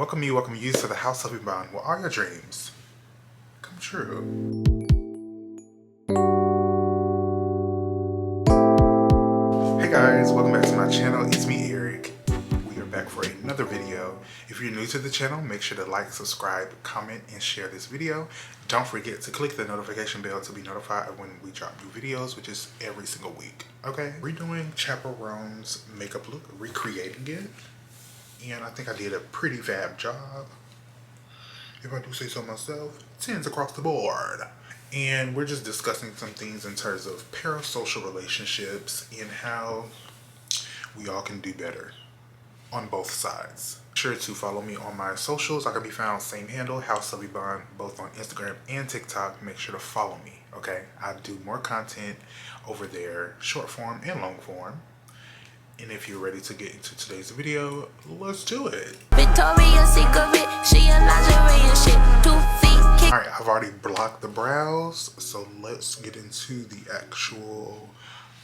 Welcome you to the house of Iban, where all your dreams come true. Hey guys, welcome back to my channel. It's me, Eric. We are back for another video. If you're new to the channel, make sure to like, subscribe, comment, and share this video. Don't forget to click the notification bell to be notified of when we drop new videos, which is every single week. Okay, we're doing Chappelle's makeup look, recreating it. And I think I did a pretty fab job. If I do say so myself, 10s across the board. And we're just discussing some things in terms of parasocial relationships and how we all can do better on both sides. Be sure to follow me on my socials. I can be found same handle, House of Iban, both on Instagram and TikTok. Make sure to follow me, okay? I do more content over there, short form and long form. And if you're ready to get into today's video, let's do it. Victoria's Secret, she a lingerie and shit. 2 feet. Alright, I've already blocked the brows, so let's get into the actual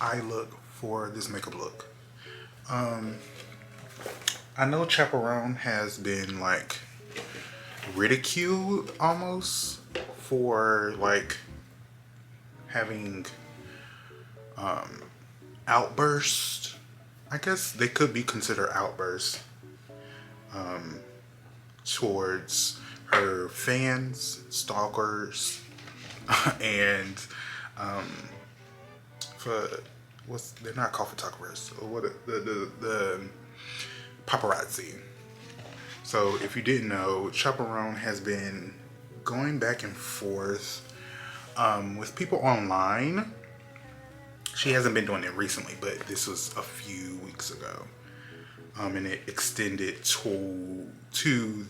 eye look for this makeup look. I know Chappelle has been like ridiculed almost for like having outbursts. I guess they could be considered outbursts towards her fans, stalkers, and they're not called photographers, what the paparazzi. So if you didn't know, Chappelle has been going back and forth with people online. She hasn't been doing it recently, but this was a few weeks ago. And it extended to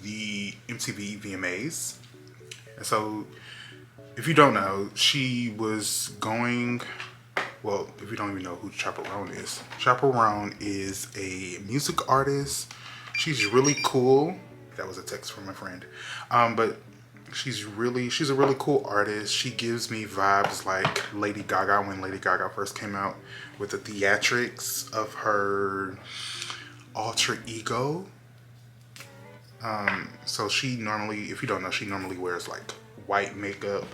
the MTV VMAs. And so, if you don't know, she was going, well, if you don't even know who Chappelle is a music artist. She's really cool. That was a text from my friend. But she's a really cool artist. She gives me vibes like Lady Gaga when Lady Gaga first came out with the theatrics of her alter ego. So she normally, if you don't know, she normally wears like white makeup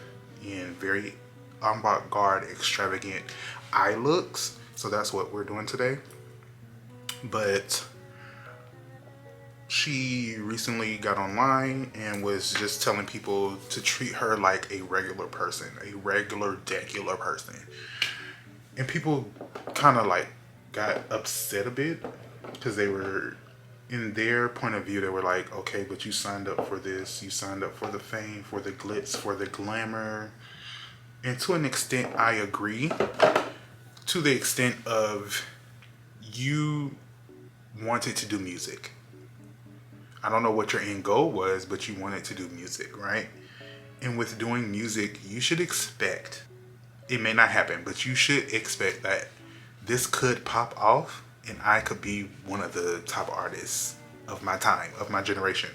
and very avant-garde, extravagant eye looks. So that's what we're doing today. But she recently got online and was just telling people to treat her like a regular person, a regular degular person. And people kind of like got upset a bit because they were, in their point of view, they were like, okay, but you signed up for this. You signed up for the fame, for the glitz, for the glamour. And to an extent, I agree. To the extent of you wanted to do music. I don't know what your end goal was, but you wanted to do music, right? And with doing music, you should expect, it may not happen, but you should expect that this could pop off and I could be one of the top artists of my time, of my generation.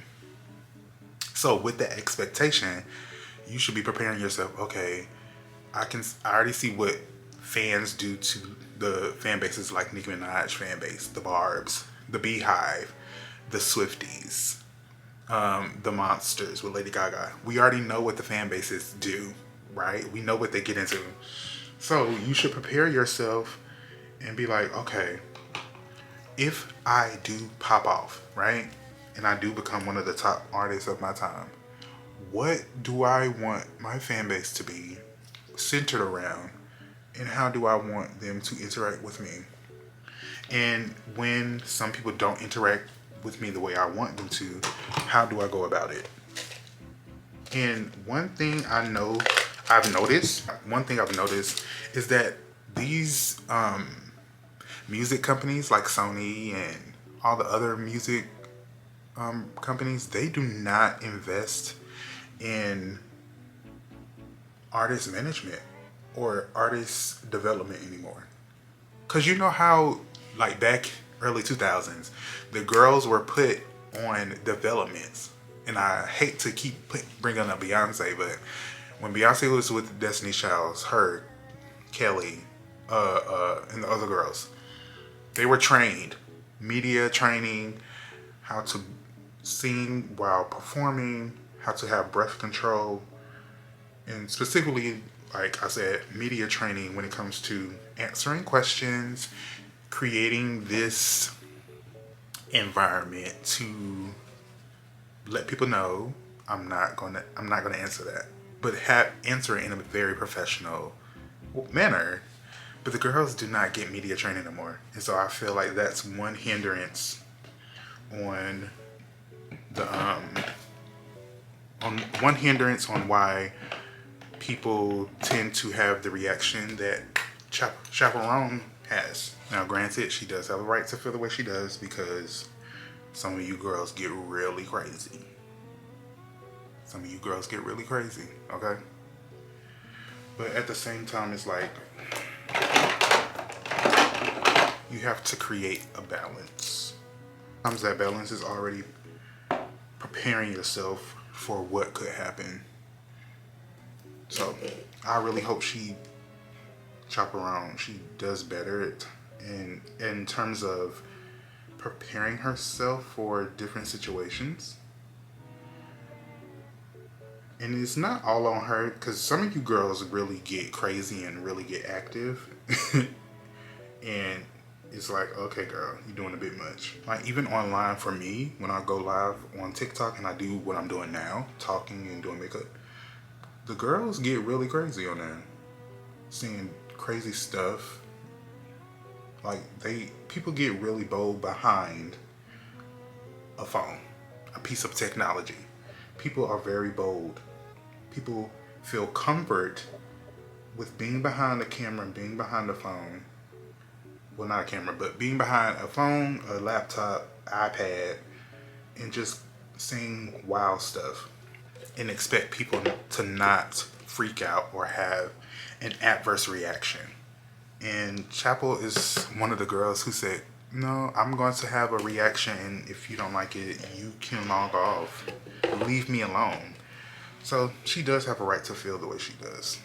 So with that expectation, you should be preparing yourself, okay, I already see what fans do to the fan bases like Nicki Minaj fan base, the Barbs, the Beehive, the Swifties, the Monsters with Lady Gaga. We already know what the fan bases do, right? We know what they get into. So you should prepare yourself and be like, okay, if I do pop off, right? And I do become one of the top artists of my time, what do I want my fan base to be centered around? And how do I want them to interact with me? And when some people don't interact with me the way I want them to, how do I go about it? And one thing I've noticed is that these music companies like Sony and all the other music companies, they do not invest in artist management or artist development anymore. Cause you know how like back early 2000s, the girls were put on developments. And I hate to keep bringing up Beyonce, but when Beyonce was with Destiny's Child, her, Kelly, and the other girls, they were trained, media training, how to sing while performing, how to have breath control, and specifically, like I said, media training when it comes to answering questions, creating this environment to let people know I'm not gonna answer that, but answer it in a very professional manner. But the girls do not get media training anymore, and so I feel like that's one hindrance on the on why people tend to have the reaction that Chappelle has. Now, granted, she does have a right to feel the way she does because some of you girls get really crazy. Some of you girls get really crazy, okay? But at the same time, it's like you have to create a balance. Sometimes that balance is already preparing yourself for what could happen. So I really hope she does better in terms of preparing herself for different situations. And it's not all on her, because some of you girls really get crazy and really get active. And it's like, okay, girl, you're doing a bit much. Like, even online for me, when I go live on TikTok and I do what I'm doing now, talking and doing makeup, the girls get really crazy on there. Seeing crazy stuff. Like, people get really bold behind a phone, a piece of technology. People are very bold. People feel comfort with being behind a camera and being behind a phone. Well, not a camera, but being behind a phone, a laptop, iPad, and just saying wild stuff. And expect people to not freak out or have an adverse reaction. And Chappelle is one of the girls who said, no, I'm going to have a reaction, and if you don't like it, you can log off. Leave me alone. So she does have a right to feel the way she does.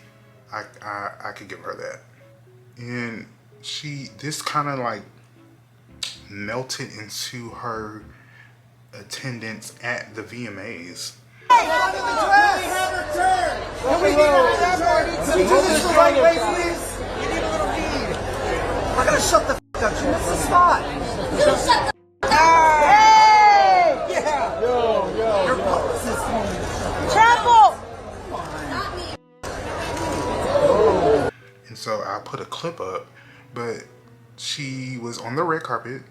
I could give her that. And this kind of like melted into her attendance at the VMAs. Can we do this the right way, please? You need a little lead. We're gonna shut the f up. What's the spot? You shut the f up. Hey! Yeah. Yo. Your publicist. Chapel. Not me. And so I put a clip up, but she was on the red carpet,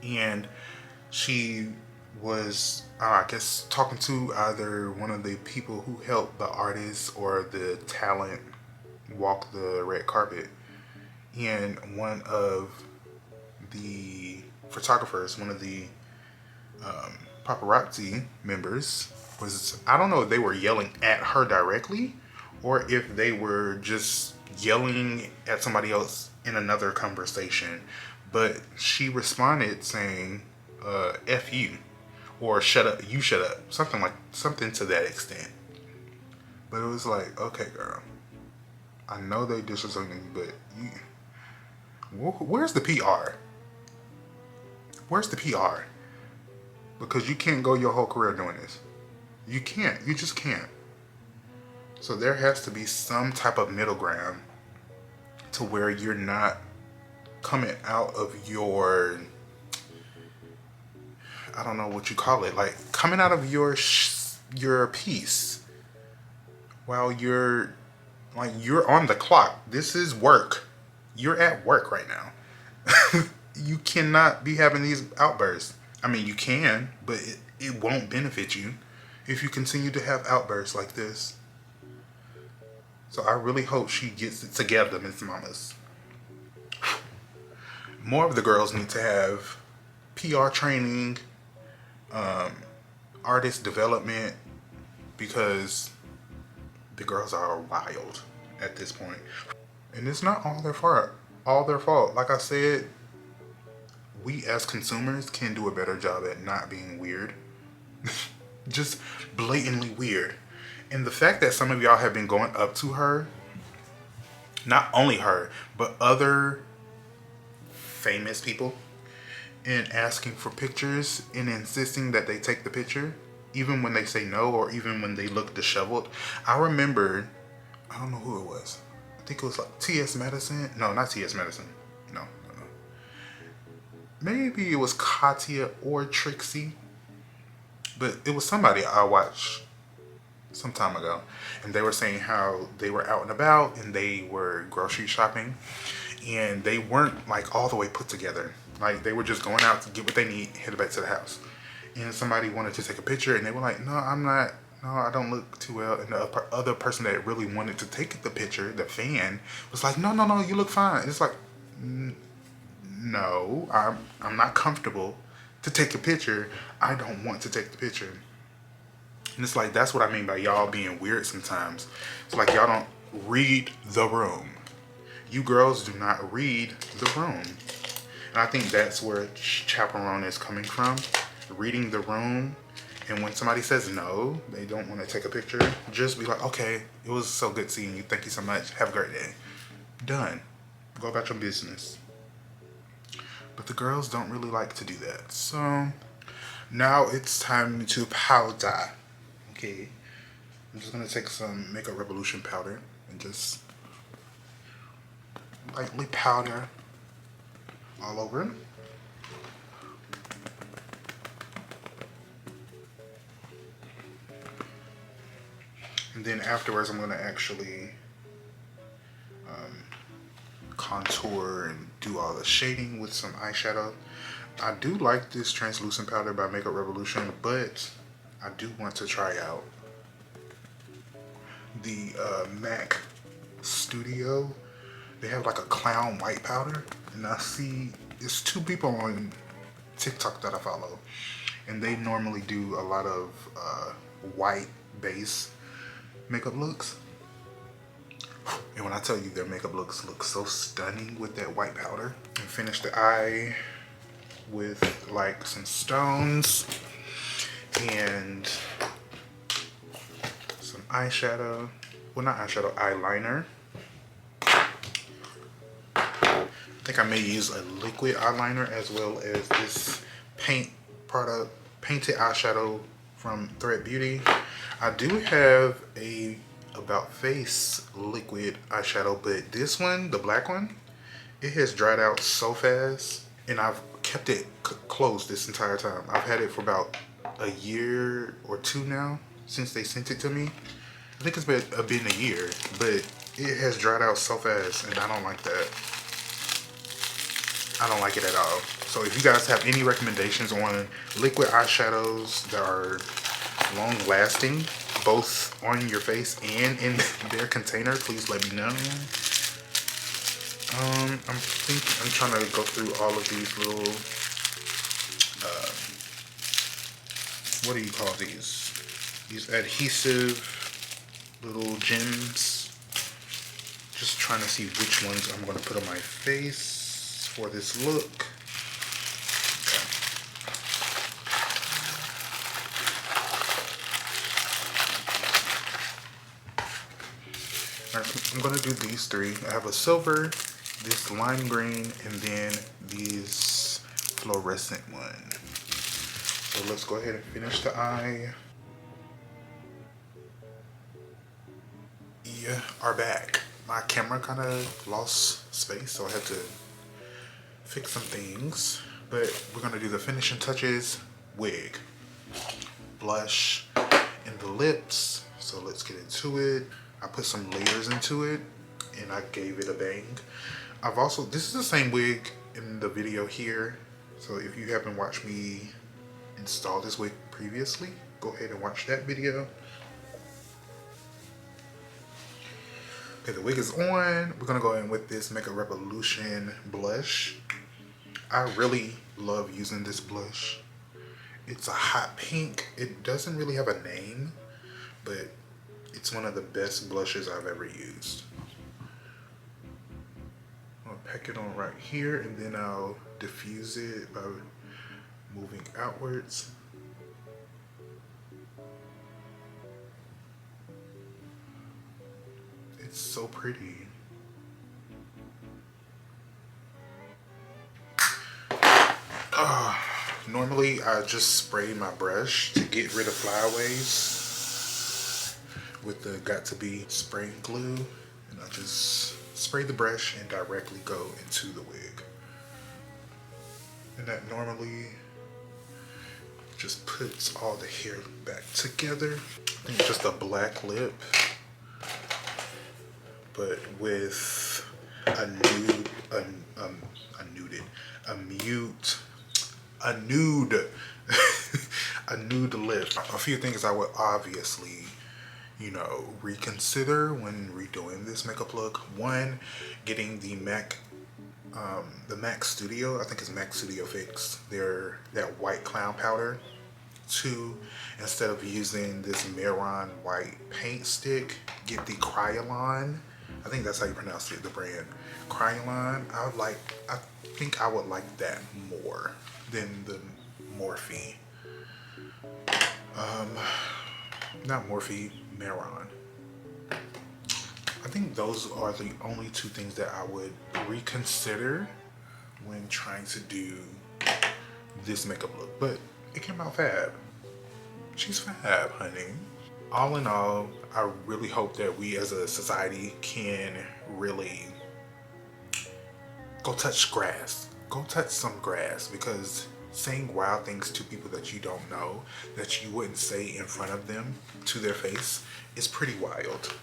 and she was, I guess, talking to either one of the people who helped the artists or the talent walk the red carpet. And one of the photographers, one of the paparazzi members was, I don't know if they were yelling at her directly or if they were just yelling at somebody else in another conversation. But she responded saying, F you. Or shut up, you shut up. Something to that extent. But it was like, okay, girl. I know they disrespecting you, but where's the PR? Where's the PR? Because you can't go your whole career doing this. You can't. You just can't. So there has to be some type of middle ground to where you're not coming out of your, I don't know what you call it, like coming out of your piece while you're on the clock. This is work. You're at work right now. You cannot be having these outbursts. I mean, you can, but it won't benefit you if you continue to have outbursts like this. So I really hope she gets it together, Miss Mamas. More of the girls need to have PR training, artist development, because the girls are wild at this point. And it's not all their fault. Like I said, we as consumers can do a better job at not being weird. Just blatantly weird. And the fact that some of y'all have been going up to her, not only her, but other famous people, and asking for pictures and insisting that they take the picture, even when they say no or even when they look disheveled. I remember, I don't know who it was. I think it was like T.S. Madison. No, not T.S. Madison. No. Maybe it was Katya or Trixie. But it was somebody I watched some time ago. And they were saying how they were out and about and they were grocery shopping. And they weren't like all the way put together. Like they were just going out to get what they need, head back to the house. And somebody wanted to take a picture and they were like, no, I don't look too well. And the other person that really wanted to take the picture, the fan, was like, no, you look fine. It's like, no, I'm not comfortable to take a picture. I don't want to take the picture. And it's like, that's what I mean by y'all being weird sometimes. It's like y'all don't read the room. You girls do not read the room. And I think that's where chaperone is coming from. Reading the room. And when somebody says no, they don't want to take a picture, just be like, okay, it was so good seeing you. Thank you so much. Have a great day. Done. Go about your business. But the girls don't really like to do that. So now it's time to powder. Okay. I'm just going to take some Makeup Revolution powder and just lightly powder all over. And then afterwards, I'm going to actually contour and do all the shading with some eyeshadow. I do like this translucent powder by Makeup Revolution, but I do want to try out the MAC Studio. They have like a clown white powder, and I see it's 2 people on TikTok that I follow, and they normally do a lot of white base makeup looks. And when I tell you their makeup looks look so stunning with that white powder. And finish the eye with like some stones and some eyeshadow. Well, not eyeshadow, eyeliner. I think I may use a liquid eyeliner as well as this painted eyeshadow from Thread Beauty. I do have a About Face liquid eyeshadow, but this one, the black one, it has dried out so fast, and I've kept it closed this entire time. I've had it for about a year or 2 now since they sent it to me. I think it's been a year, but it has dried out so fast, and I don't like that. I don't like it at all. So if you guys have any recommendations on liquid eyeshadows that are long lasting, both on your face and in their container, please let me know. I'm trying to go through all of these little what do you call these adhesive little gems, just trying to see which ones I'm going to put on my face for this look. I'm going to do these 3. I have a silver, this lime green, and then these fluorescent one. So let's go ahead and finish the eye. Yeah, are back. My camera kind of lost space, so I had to fix some things. But we're going to do the finishing touches. Wig, blush, and the lips. So let's get into it. I put some layers into it and I gave it a bang. This is the same wig in the video here. So if you haven't watched me install this wig previously, go ahead and watch that video. Okay, the wig is on. We're gonna go in with this Makeup Revolution blush. I really love using this blush. It's a hot pink. It doesn't really have a name, but it's one of the best blushes I've ever used. I'll pack it on right here, and then I'll diffuse it by moving outwards. It's so pretty. Oh, Normally I just spray my brush to get rid of flyaways with the Got To Be spray glue, and I just spray the brush and directly go into the wig. And that normally just puts all the hair back together. I think just a black lip, but with a nude, a nude lip. A few things I would obviously, you know, reconsider when redoing this makeup look. One, getting the MAC Studio, I think it's MAC Studio Fix, that white clown powder. Two, instead of using this Roan white paint stick, get the Kryolan. I think that's how you pronounce it, the brand. Kryolan. I think I would like that more than the Morphe. Not Morphe, Roan. I think those are the only two things that I would reconsider when trying to do this makeup look. But it came out fab. She's fab, honey. All in all, I really hope that we as a society can really go touch grass. Go touch some grass, because saying wild things to people that you don't know, that you wouldn't say in front of them to their face, is pretty wild.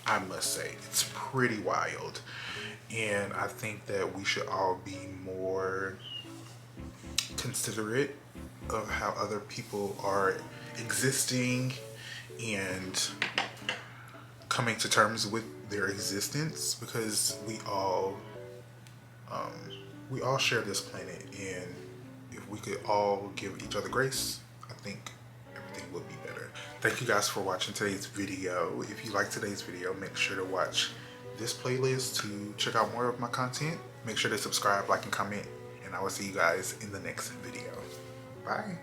I must say, it's pretty wild. And I think that we should all be more considerate of how other people are existing and coming to terms with their existence, because we all share this planet, and if we could all give each other grace, I think everything would be better. Thank you guys for watching today's video. If you like today's video, make sure to watch this playlist to check out more of my content. Make sure to subscribe, like, and comment, and I will see you guys in the next video. Bye.